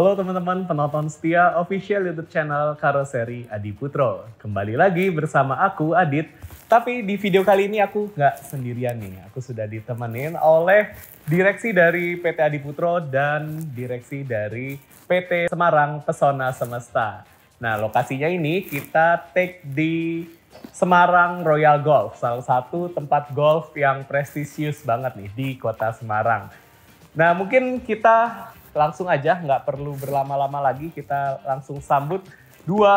Halo teman-teman penonton setia official YouTube channel Karoseri Adi Putro. Kembali lagi bersama aku Adit. Tapi di video kali ini aku nggak sendirian nih. Aku sudah ditemenin oleh direksi dari PT Adi Putro dan direksi dari PT Semarang Pesona Semesta. Nah, lokasinya ini kita take di Semarang Royal Golf, salah satu tempat golf yang prestisius banget nih di kota Semarang. Nah, mungkin kita langsung aja, nggak perlu berlama-lama lagi, kita langsung sambut dua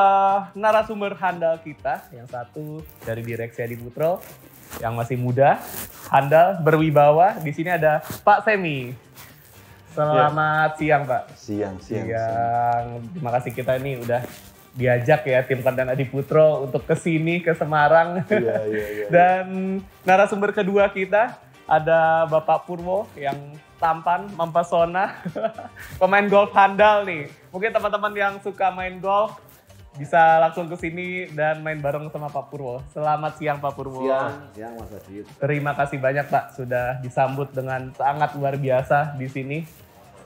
narasumber handal kita. Yang satu dari direksi Adi Putro, yang masih muda, handal, berwibawa. Di sini ada Pak Semi. Selamat siang, Pak. Siang. Terima kasih kita ini udah diajak ya tim Konten Adi Putro untuk kesini ke Semarang. Iya. Dan narasumber kedua kita ada Bapak Purwo yang tampan, mempesona, pemain golf handal nih. Mungkin teman-teman yang suka main golf bisa langsung ke sini dan main bareng sama Pak Purwo. Selamat siang Pak Purwo. Siang Mas Adit. Terima kasih banyak Pak sudah disambut dengan sangat luar biasa di sini,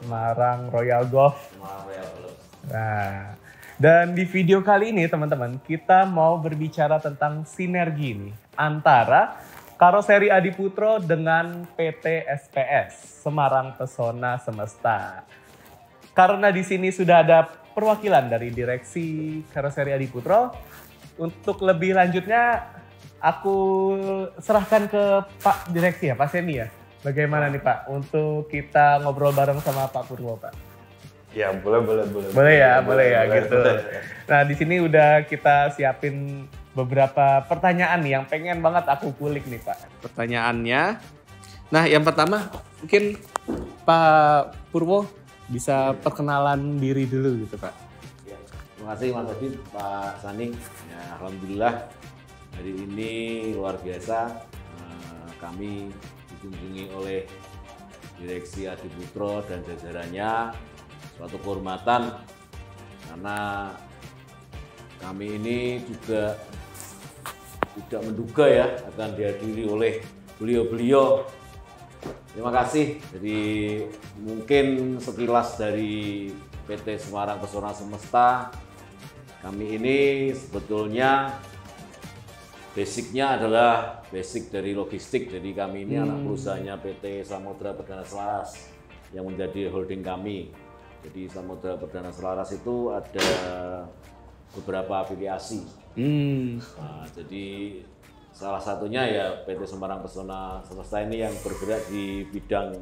Semarang Royal Golf. Nah, dan di video kali ini teman-teman kita mau berbicara tentang sinergi nih antara Karoseri Adi Putro dengan PT SPS Semarang Pesona Semesta. Karena di sini sudah ada perwakilan dari direksi Karoseri Adi Putro, untuk lebih lanjutnya aku serahkan ke Pak Direksi ya, Pak Semi ya. Bagaimana nih Pak untuk kita ngobrol bareng sama Pak Purwo Pak? Ya boleh. Boleh ya gitu. Nah di sini udah kita siapin beberapa pertanyaan nih yang pengen banget aku kulik nih Pak. Pertanyaannya, nah yang pertama mungkin Pak Purwo bisa perkenalan diri dulu gitu Pak. Ya, terima kasih Mas Adit, Pak Sani. Ya, Alhamdulillah hari ini luar biasa kami dikunjungi oleh direksi Adi Putro dan jajarannya, suatu kehormatan karena kami ini juga tidak menduga ya akan dihadiri oleh beliau-beliau. Terima kasih. Jadi mungkin sekilas dari PT Semarang Pesona Semesta, kami ini sebetulnya basicnya adalah basic dari logistik. Jadi kami ini anak perusahaannya PT Samudra Perdana Selaras yang menjadi holding kami. Jadi Samudra Perdana Selaras itu ada beberapa afiliasi. Nah, jadi salah satunya ya PT Semarang Pesona Semesta ini yang bergerak di bidang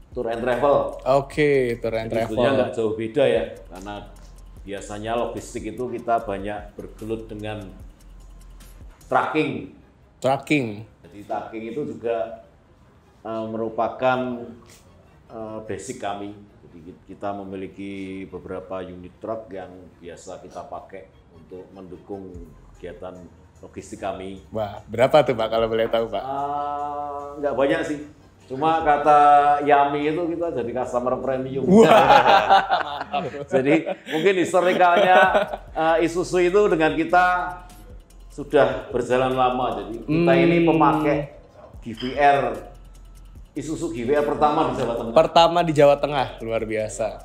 tour and travel. Oke, tour and travel. Sebetulnya nggak jauh beda ya, karena biasanya logistik itu kita banyak bergelut dengan tracking. Jadi tracking itu juga merupakan basic kami. Jadi kita memiliki beberapa unit truk yang biasa kita pakai untuk mendukung kegiatan logistik kami. Wah, berapa tuh Pak kalau boleh tahu Pak? Nggak banyak sih. Cuma kata Yami itu kita jadi customer premium. Jadi mungkin historikalnya Isuzu itu dengan kita sudah berjalan lama. Jadi kita ini pemakai GVR. Isuzu GVR pertama di Jawa Tengah. Pertama di Jawa Tengah, luar biasa.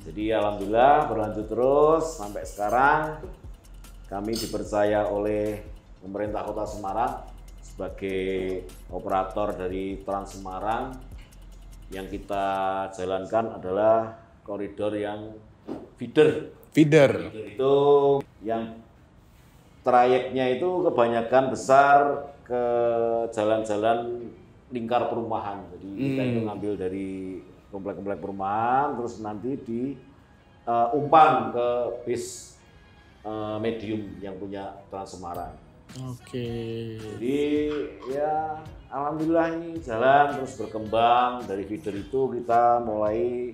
Jadi alhamdulillah berlanjut terus sampai sekarang kami dipercaya oleh pemerintah Kota Semarang sebagai operator dari Trans Semarang. Yang kita jalankan adalah koridor yang feeder. Feeder Itu yang trayeknya itu kebanyakan besar ke jalan-jalan lingkar perumahan. Jadi kita itu ngambil dari komplek-komplek perumahan, terus nanti diumpan ke bis medium yang punya Trans Semarang. Oke. Jadi ya alhamdulillah ini jalan terus berkembang. Dari feeder itu kita mulai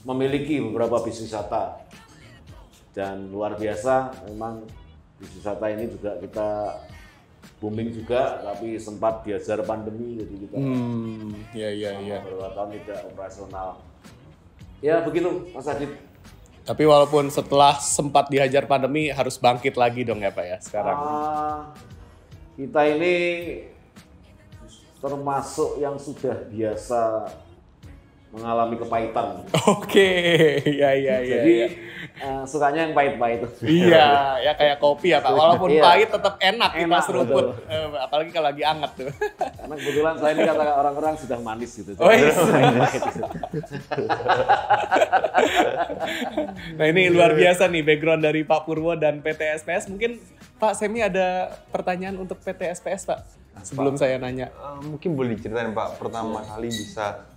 memiliki beberapa bis wisata. Dan luar biasa memang bis wisata ini juga kita booming juga, tapi sempat diajar pandemi jadi kita beberapa tahun tidak operasional. Ya begitu Mas Adit. Tapi walaupun setelah sempat dihajar pandemi harus bangkit lagi dong ya Pak ya sekarang. Kita ini termasuk yang sudah biasa mengalami kepahitan. Oke, ya. Jadi sukanya yang pahit-pahit. Iya, ya kayak kopi ya Pak. Walaupun Iya. pahit tetap enak kita Enak, seruput. Apalagi kalau lagi anget tuh. Karena kebetulan saya ini kata orang-orang sudah manis gitu. Oh, iya. Nah ini luar biasa nih background dari Pak Purwo dan PT SPS. Mungkin Pak Semi ada pertanyaan untuk PT SPS Pak? Sebelum saya nanya. Mungkin boleh diceritain Pak, pertama kali bisa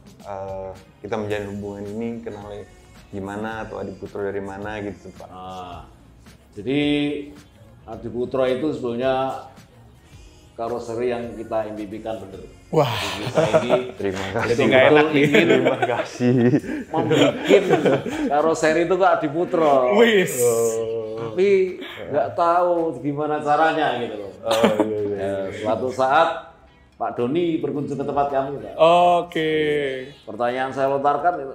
kita menjalin hubungan ini kenalnya gimana atau Adi Putro dari mana gitu Pak? Jadi Adi Putro itu sebetulnya karoseri yang kita impikan bener. Wah, Jadi kita ini Terima kasih. jadi nggak enak nih. ingin Terima kasih. membuat karoseri itu ke Adi Putro. Wis. Tapi nggak tahu gimana caranya gitu loh. Ya, suatu saat Pak Doni berkunjung ke tempat kami, Pak. Oke. Pertanyaan saya lontarkan, loh,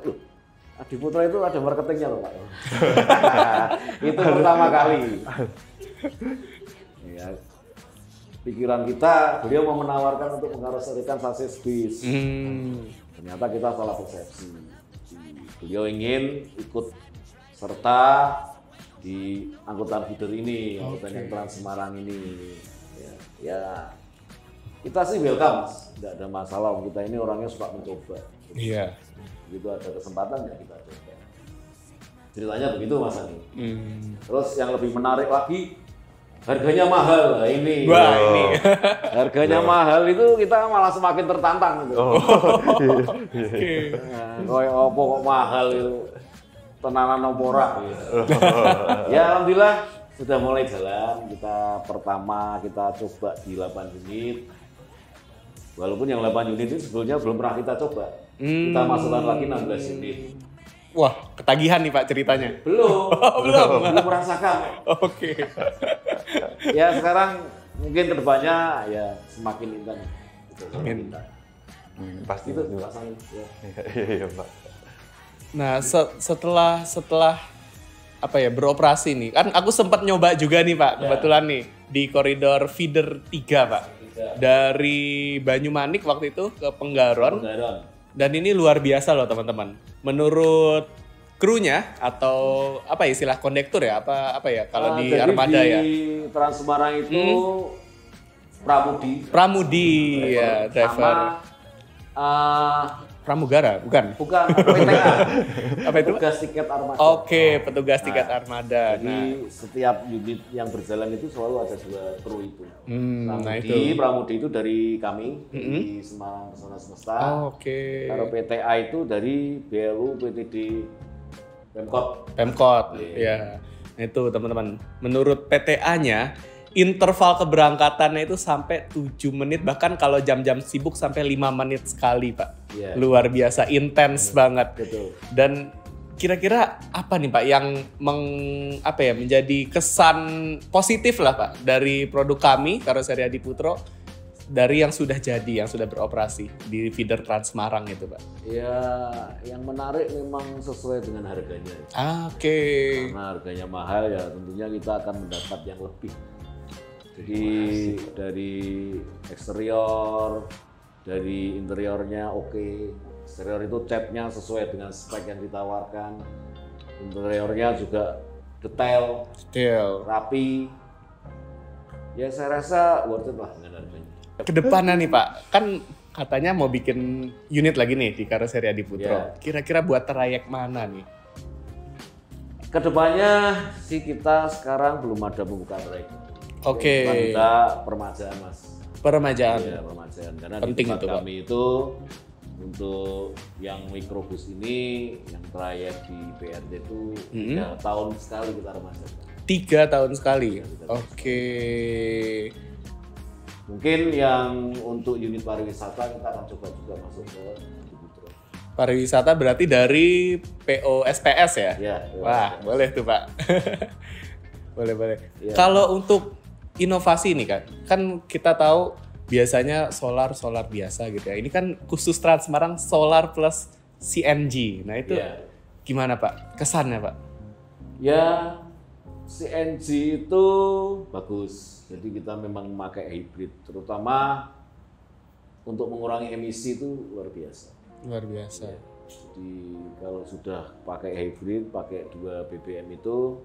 Adi Putro itu ada marketingnya loh, Pak. Itu pertama kali. Ya, pikiran kita, beliau mau menawarkan untuk mengkaroserikan sasis bis. Ternyata kita salah persepsi. Beliau ingin ikut serta di angkutan feeder ini, angkutan yang Trans Semarang ini. Ya, kita sih welcome, Mas. Tidak ada masalah. Kita ini orangnya suka mencoba. Iya. Begitu ada kesempatan ya kita coba. Ceritanya begitu Mas Ani. Terus yang lebih menarik lagi, harganya mahal. Nah, ini. Wah, ini. Harganya mahal itu kita malah semakin tertantang gitu. Oke. Kayak apa kok mahal itu. Tenanan opora gitu. Ya alhamdulillah sudah mulai jalan. Kita pertama kita coba di 8 unit. Walaupun yang 8 unit itu sebelumnya belum pernah kita coba. Kita masukkan lagi 16 unit. Wah, ketagihan nih Pak ceritanya. Belum merasakan. Oke. Ya sekarang mungkin kedepannya ya semakin intens. Amin. Pasti Itu Pak. rasanya. Ya. Iya Pak. Nah, setelah apa ya beroperasi nih, kan aku sempat nyoba juga nih Pak, kebetulan nih di koridor feeder 3 Pak, dari Banyumanik waktu itu ke Penggaron, dan ini luar biasa loh teman-teman. Menurut krunya atau apa ya, istilah kondektur ya, apa ya kalau di Jadi armada di ya? Trans Semarang itu Pramudi ya driver. Sama Pramugara, bukan? bukan PTA. Apa itu? Petugas tiket armada. Oke, petugas tiket armada. Jadi setiap unit yang berjalan itu selalu ada 2 kru itu. Nah itu. Pramudi itu dari kami di Semarang Pesona Semesta. Oke. Kalau PTA itu dari BLU PTD Pemkot, ya. Nah itu teman-teman. Menurut PTA-nya, interval keberangkatannya itu sampai 7 menit, bahkan kalau jam-jam sibuk sampai 5 menit sekali, Pak. Iya. Luar biasa, intens banget. Betul. Dan kira-kira apa nih Pak yang menjadi kesan positif lah Pak dari produk kami, karoseri Adi Putro, dari yang sudah jadi, yang sudah beroperasi di feeder Trans Semarang itu Pak? Ya, yang menarik memang sesuai dengan harganya. Oke. Karena harganya mahal ya tentunya kita akan mendapat yang lebih. Jadi dari eksterior, dari interiornya oke. Eksterior itu catnya sesuai dengan spek yang ditawarkan. Interiornya juga detail, rapi. Ya saya rasa worth it lah dengan harganya. Kedepannya nih Pak, kan katanya mau bikin unit lagi nih di karoseri Adi Putro. Ya. Kira-kira buat trayek mana nih? Kedepannya sih kita sekarang belum ada pembukaan trayek. Oke. Kita permajaan Mas. Peremajaan. Ya, permajaan. Karena Penting di tempat itu, Pak. kami itu untuk yang mikrobus ini, yang trayek di PRT itu 3 tahun sekali kita remajakan. 3 tahun sekali. Oke. Mungkin yang untuk unit pariwisata kita akan coba juga masuk ke Adi Putro. Pariwisata berarti dari PO SPS ya? Ya, Wah, boleh tuh Pak. boleh. Iya. Kalau untuk inovasi nih kan kita tahu biasanya solar biasa gitu ya. Ini kan khusus Trans Semarang solar plus CNG. Nah itu Iya. gimana Pak? Kesannya Pak? Ya, CNG itu bagus. Jadi kita memang memakai hybrid, terutama untuk mengurangi emisi itu luar biasa. Luar biasa. Jadi kalau sudah pakai hybrid, pakai 2 BBM itu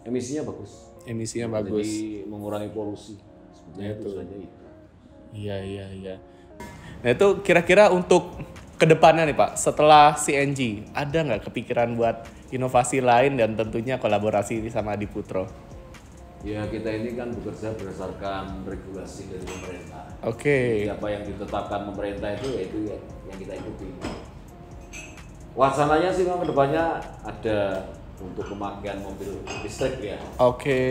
emisinya bagus. Emisinya bagus. Jadi mengurangi polusi. Sebenarnya tujuannya itu. Iya. Nah itu kira-kira untuk kedepannya nih Pak, setelah CNG, ada nggak kepikiran buat inovasi lain dan tentunya kolaborasi sama Adiputro? Ya kita ini kan bekerja berdasarkan regulasi dari pemerintah. Oke. Jadi apa yang ditetapkan pemerintah itu yaitu yang kita ikuti. Wacananya sih memang kedepannya ada untuk pemakaian mobil listrik ya. Oke.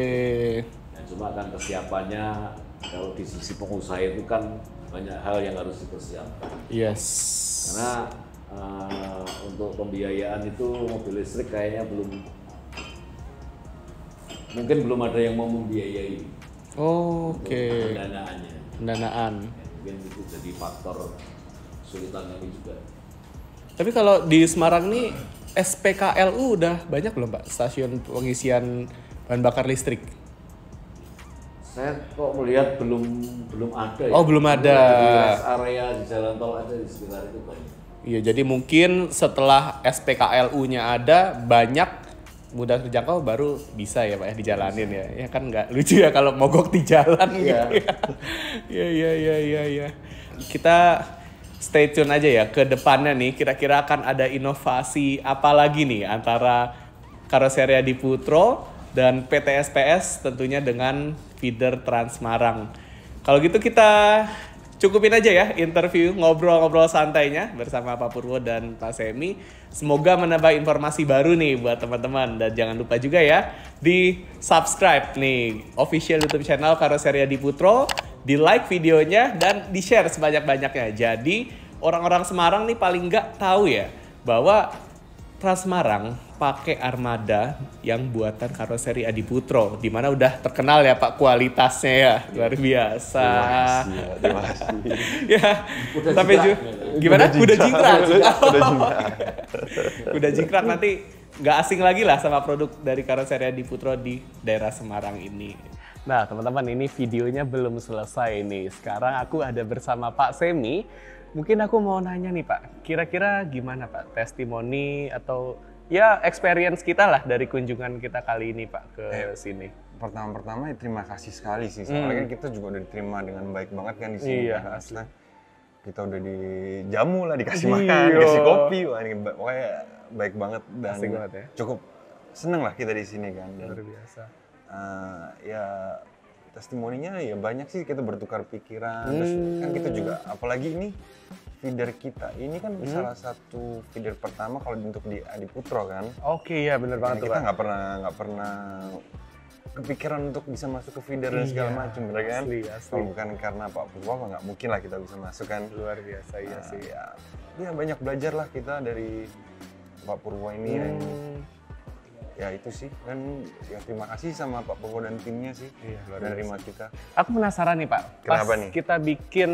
Ya, cuma kan kesiapannya kalau di sisi pengusaha itu kan banyak hal yang harus dipersiapkan. Yes. Karena untuk pembiayaan itu mobil listrik kayaknya mungkin belum ada yang mau membiayai. Oke. Pendanaannya. Pendanaan. Mungkin itu jadi faktor kesulitan kami juga. Tapi kalau di Semarang nih SPKLU udah banyak belum Pak stasiun pengisian bahan bakar listrik? Saya kok melihat belum ada ya. Oh, belum ada. Di rest area di jalan tol aja di sekitar itu banyak. Iya, jadi mungkin setelah SPKLU-nya ada banyak mudah terjangkau baru bisa ya Pak ya dijalanin ya. Ya kan nggak lucu ya kalau mogok di jalan gitu. Iya. Kita stay tune aja ya ke depannya nih, kira-kira akan ada inovasi apa lagi nih antara Karoseri Adiputro dan PT SPS tentunya dengan feeder Trans Semarang. Kalau gitu kita cukupin aja ya interview ngobrol-ngobrol santainya bersama Pak Purwo dan Pak Semi. Semoga menambah informasi baru nih buat teman-teman, dan jangan lupa juga ya di subscribe nih official YouTube channel Karoseri Adiputro, di like videonya dan di share sebanyak-banyaknya. Jadi orang-orang Semarang nih paling nggak tahu ya bahwa Trans Semarang pakai armada yang buatan Karoseri Adiputro, di mana udah terkenal ya Pak kualitasnya ya, luar biasa. Terima kasih. Ya, Udah tapi jingkrak. gimana? Udah jingkrak. Udah Udah jingkrak, nanti nggak asing lagi lah sama produk dari Karoseri Adiputro di daerah Semarang ini. Nah teman-teman, ini videonya belum selesai nih. Sekarang aku ada bersama Pak Semi. Mungkin aku mau nanya nih Pak, kira-kira gimana Pak testimoni atau ya experience kita lah dari kunjungan kita kali ini Pak ke sini? Pertama-tama ya terima kasih sekali sih, soalnya kan kita juga udah diterima dengan baik banget kan di sini. Iya, kan. asli. Kita udah dijamu lah, dikasih makan, dikasih kopi, wah ini pokoknya baik banget dan Asik banget ya. cukup seneng lah kita di sini kan. Dan, Luar biasa. ya testimoninya ya banyak sih, kita bertukar pikiran, terus kan kita juga apalagi ini feeder kita ini kan salah satu feeder pertama kalau untuk di Adiputro kan. Oke, ya bener banget tuh Kita Pak. nggak pernah kepikiran untuk bisa masuk ke feeder dan segala macam, bener kan? asli. Kalau bukan karena Pak Purwo nggak mungkin lah kita bisa masuk kan. Luar biasa, iya sih. Ya banyak belajar lah kita dari Pak Purwo ini. Ya itu sih, dan ya terima kasih sama Pak Purwo dan timnya sih, Iya, luar dan biasa. terima kita. Aku penasaran nih Pak, Kenapa pas nih? kita bikin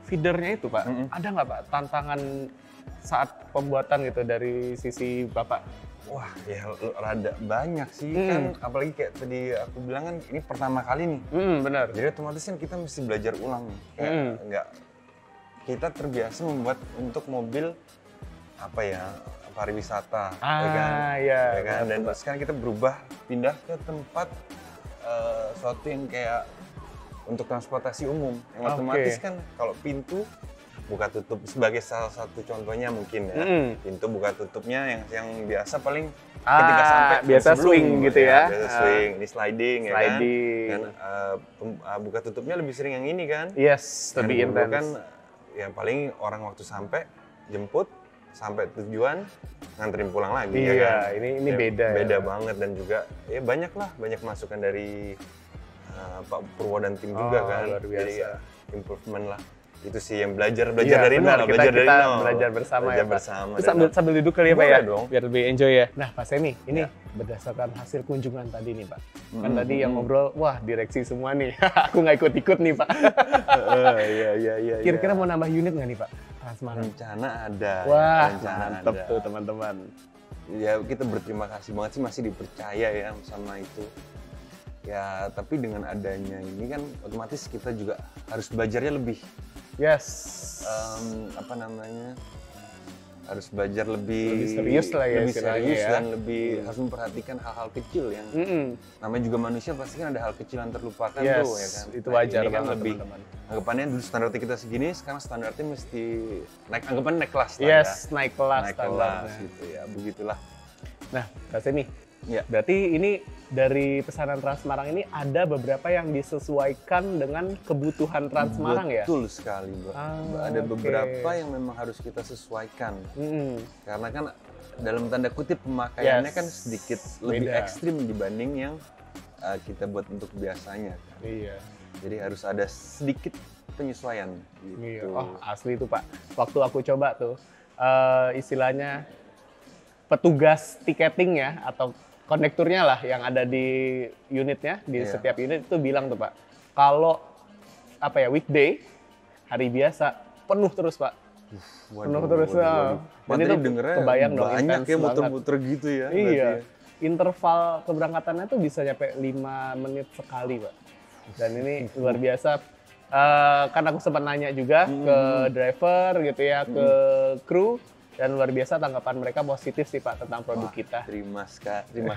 feedernya itu Pak, ada nggak Pak tantangan saat pembuatan gitu dari sisi Bapak? Wah ya rada banyak sih kan, apalagi kayak tadi aku bilang kan ini pertama kali nih. Benar. Jadi otomatis kan kita mesti belajar ulang nih. Kayak nggak, kita terbiasa membuat untuk mobil apa ya, pariwisata, ya kan? Iya. Ya kan? Dan sekarang kita berubah, pindah ke tempat suatu yang kayak untuk transportasi umum. Yang otomatis kan kalau pintu buka tutup sebagai salah satu contohnya mungkin ya. Pintu buka tutupnya yang biasa paling ketika sampai biasa sebelum, swing gitu ya. Biasa swing, ini sliding, ya kan. Sliding. Dan buka tutupnya lebih sering yang ini kan. Yes, lebih Dulu intens. kan yang paling orang waktu sampai jemput sampai tujuan nganterin pulang lagi. Iya, ya kan? ini Ya, beda. Beda ya. banget, dan juga ya banyak masukan dari Pak Purwo dan tim juga kan. Luar biasa. Jadi ya, improvement lah. Itu sih yang belajar dari benar, nol, belajar dari nol. belajar bersama Belajar ya Pak. bersama. Terus sambil duduk kali ya Pak Boleh ya, dong. biar lebih enjoy ya. Nah Pak Semi, ini berdasarkan hasil kunjungan tadi nih Pak. Kan tadi yang ngobrol, wah direksi semua nih. Aku nggak ikut-ikut nih Pak. Iya. Kira-kira mau nambah unit nggak nih Pak? Trans Semarang. Rencana ada. Wah, rencana mantep ada. tuh teman-teman. Ya kita berterima kasih banget sih masih dipercaya ya sama itu. Ya tapi dengan adanya ini kan otomatis kita juga harus belajarnya lebih Yes. Apa namanya, harus belajar lebih serius lah ya lebih istilahnya serius ya. dan lebih harus memperhatikan hal-hal kecil yang namanya juga manusia pasti kan ada hal kecil yang terlupakan Yes, tuh ya kan. itu wajar ini kan banget, lebih teman-teman. anggapannya dulu standarnya kita segini, sekarang standarnya mesti anggapannya naik kelas lah Yes, ya. naik kelas Naik standarnya. kelas gitu ya, begitulah. Nah, Kak Semi, Ya. berarti ini dari pesanan Transmarang ini ada beberapa yang disesuaikan dengan kebutuhan Transmarang ya? Betul sekali, Bro. Ada oke. beberapa yang memang harus kita sesuaikan. Mm-mm. Karena kan dalam tanda kutip pemakaiannya Yes. kan sedikit lebih Beda. ekstrim dibanding yang kita buat untuk biasanya kan. Iya. Jadi harus ada sedikit penyesuaian Iya. gitu. Oh, asli itu Pak. Waktu aku coba tuh, istilahnya petugas tiketing ya, atau kondekturnya lah yang ada di unitnya, di Iya. setiap unit itu bilang tuh Pak, kalau apa ya, weekday, hari biasa, penuh terus Pak. Penuh terus. Dan Materi itu dengernya kebayang dong, banyak intens ya banget. muter-muter gitu ya. Iya. berarti ya. Interval keberangkatannya tuh bisa nyampe 5 menit sekali, Pak. Dan ini luar biasa. Kan aku sempat nanya juga ke driver gitu ya, ke kru, dan luar biasa tanggapan mereka positif sih Pak tentang produk Wah, kita. terima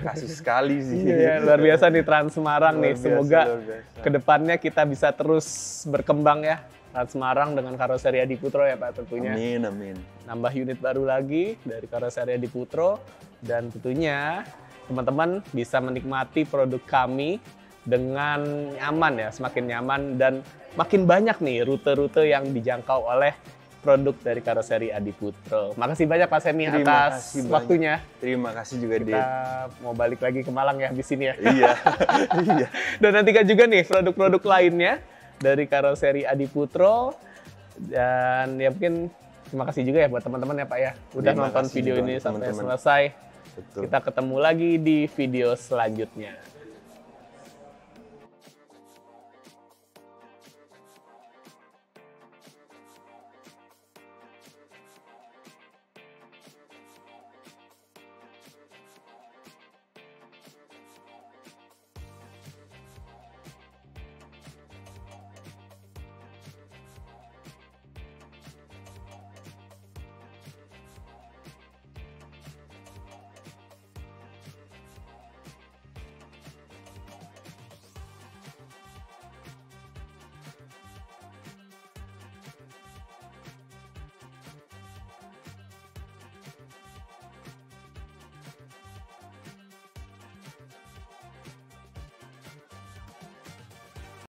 kasih sekali sih. Iya, luar biasa nih Trans Semarang Luar nih. biasa, Semoga luar biasa. kedepannya kita bisa terus berkembang ya. Trans Semarang dengan karoseri Adi Putro ya Pak tentunya. Amin, amin. Nambah unit baru lagi dari karoseri Adi Putro, dan tentunya teman-teman bisa menikmati produk kami dengan nyaman ya, semakin nyaman dan makin banyak nih rute-rute yang dijangkau oleh produk dari karoseri Adi Putro. Makasih banyak Pak Semi Terima atas kasih banyak. waktunya. Terima kasih juga Kita Dit. mau balik lagi ke Malang ya di sini ya. Iya. Iya. Dan nantikan juga nih produk-produk lainnya dari karoseri Adi Putro. Dan ya mungkin terima kasih juga ya buat teman-teman ya Pak ya. Udah Terima nonton kasih video juga ini untuk sampai teman-teman. selesai. Betul. Kita ketemu lagi di video selanjutnya.